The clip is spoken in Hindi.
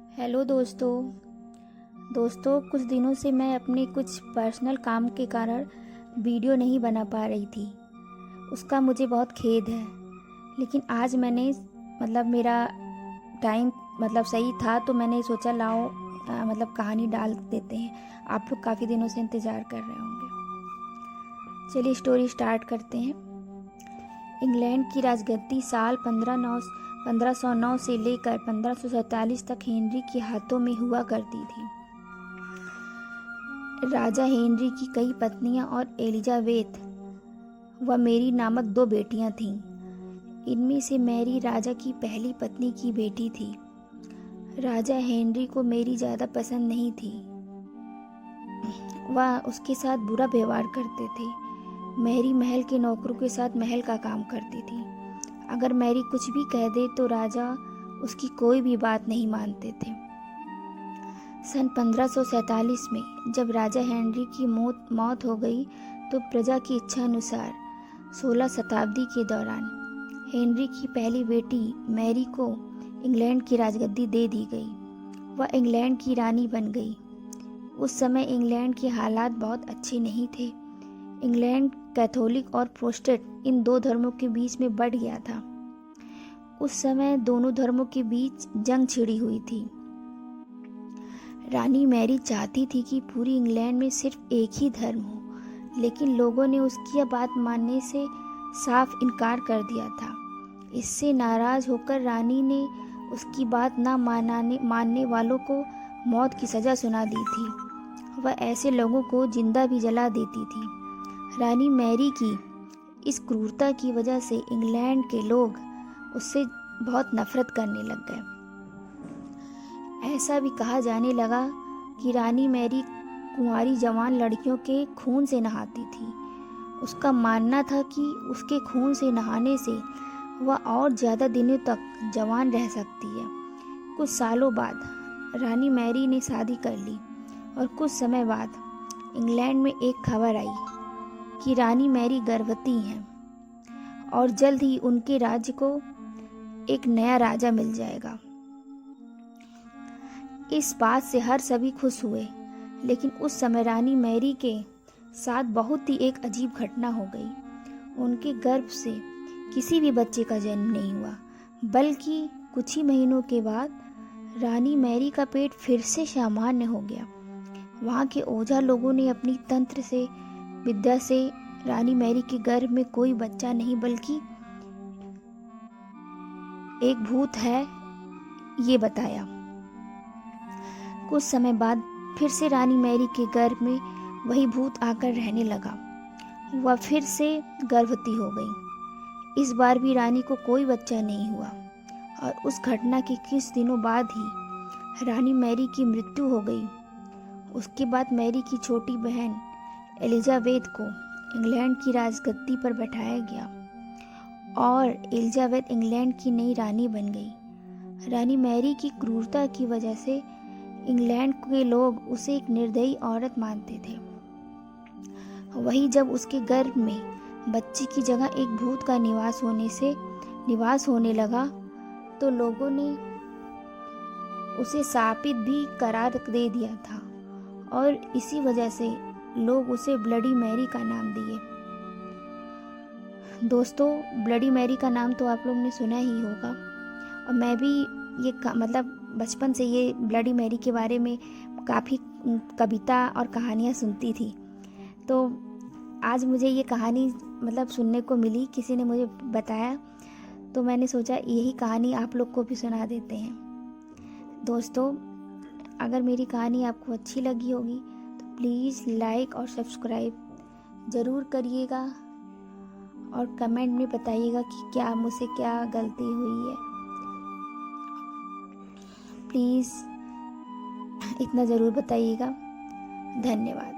हेलो दोस्तों कुछ दिनों से मैं अपने कुछ पर्सनल काम के कारण वीडियो नहीं बना पा रही थी। उसका मुझे बहुत खेद है। लेकिन आज मैंने मेरा टाइम सही था, तो मैंने सोचा लाओ कहानी डाल देते हैं। आप लोग काफ़ी दिनों से इंतज़ार कर रहे होंगे। चलिए स्टोरी स्टार्ट करते हैं। इंग्लैंड की राजगद्दी साल 1509 से लेकर 1547 तक हेनरी के हाथों में हुआ करती थी। राजा हेनरी की कई पत्नियां और एलिजाबेथ व मेरी नामक 2 बेटियां थीं। इनमें से मैरी राजा की पहली पत्नी की बेटी थी। राजा हेनरी को मेरी ज़्यादा पसंद नहीं थी। वह उसके साथ बुरा व्यवहार करते थे। मैरी महल के नौकरों के साथ महल का काम करती थी। अगर मैरी कुछ भी कह दे तो राजा उसकी कोई भी बात नहीं मानते थे। सन 1547 में जब राजा हेनरी की मौत हो गई तो प्रजा की इच्छा अनुसार 16 शताब्दी के दौरान हेनरी की पहली बेटी मैरी को इंग्लैंड की राजगद्दी दे दी गई। वह इंग्लैंड की रानी बन गई। उस समय इंग्लैंड के हालात बहुत अच्छे नहीं थे। इंग्लैंड कैथोलिक और प्रोटेस्टेंट इन 2 धर्मों के बीच में बढ़ गया था। उस समय दोनों धर्मों के बीच जंग छिड़ी हुई थी। रानी मैरी चाहती थी कि पूरी इंग्लैंड में सिर्फ एक ही धर्म हो, लेकिन लोगों ने उसकी बात मानने से साफ इनकार कर दिया था। इससे नाराज होकर रानी ने उसकी बात न मानने वालों को मौत की सज़ा सुना दी थी। वह ऐसे लोगों को जिंदा भी जला देती थी। रानी मैरी की इस क्रूरता की वजह से इंग्लैंड के लोग उससे बहुत नफरत करने लग गए। ऐसा भी कहा जाने लगा कि रानी मैरी कुंवारी जवान लड़कियों के खून से नहाती थी। उसका मानना था कि उसके खून से नहाने से वह और ज़्यादा दिनों तक जवान रह सकती है। कुछ सालों बाद रानी मैरी ने शादी कर ली और कुछ समय बाद इंग्लैंड में एक खबर आई कि रानी मैरी गर्भवती हैं और जल्द ही उनके राज्य को एक नया राजा मिल जाएगा। इस बात से हर सभी खुश हुए, लेकिन उस समय रानी मैरी के साथ बहुत ही एक अजीब घटना हो गई। उनके गर्भ से किसी भी बच्चे का जन्म नहीं हुआ, बल्कि कुछ ही महीनों के बाद रानी मैरी का पेट फिर से सामान्य हो गया। वहाँ के ओझा लोगों ने अपनी तंत्र से विद्या से रानी मैरी के गर्भ में कोई बच्चा नहीं बल्कि एक भूत है ये बताया। कुछ समय बाद फिर से रानी मैरी के गर्भ में वही भूत आकर रहने लगा। वह फिर से गर्भवती हो गई। इस बार भी रानी को कोई बच्चा नहीं हुआ और उस घटना के कुछ दिनों बाद ही रानी मैरी की मृत्यु हो गई। उसके बाद मैरी की छोटी बहन एलिजाबेथ को इंग्लैंड की राजगद्दी पर बैठाया गया और एलिजाबेथ इंग्लैंड की नई रानी बन गई। रानी मैरी की क्रूरता की वजह से इंग्लैंड के लोग उसे एक निर्दयी औरत मानते थे। वही जब उसके गर्भ में बच्चे की जगह एक भूत का निवास होने लगा तो लोगों ने उसे शापित भी करार दे दिया था और इसी वजह से लोग उसे ब्लडी मैरी का नाम दिए। दोस्तों, ब्लडी मैरी का नाम तो आप लोग ने सुना ही होगा और मैं भी ये बचपन से ये ब्लडी मैरी के बारे में काफ़ी कविता और कहानियाँ सुनती थी। तो आज मुझे ये कहानी सुनने को मिली, किसी ने मुझे बताया, तो मैंने सोचा यही कहानी आप लोग को भी सुना देते हैं। दोस्तों, अगर मेरी कहानी आपको अच्छी लगी होगी तो प्लीज़ लाइक और सब्सक्राइब ज़रूर करिएगा और कमेंट में बताइएगा कि क्या मुझसे क्या गलती हुई है। प्लीज़ इतना ज़रूर बताइएगा। धन्यवाद।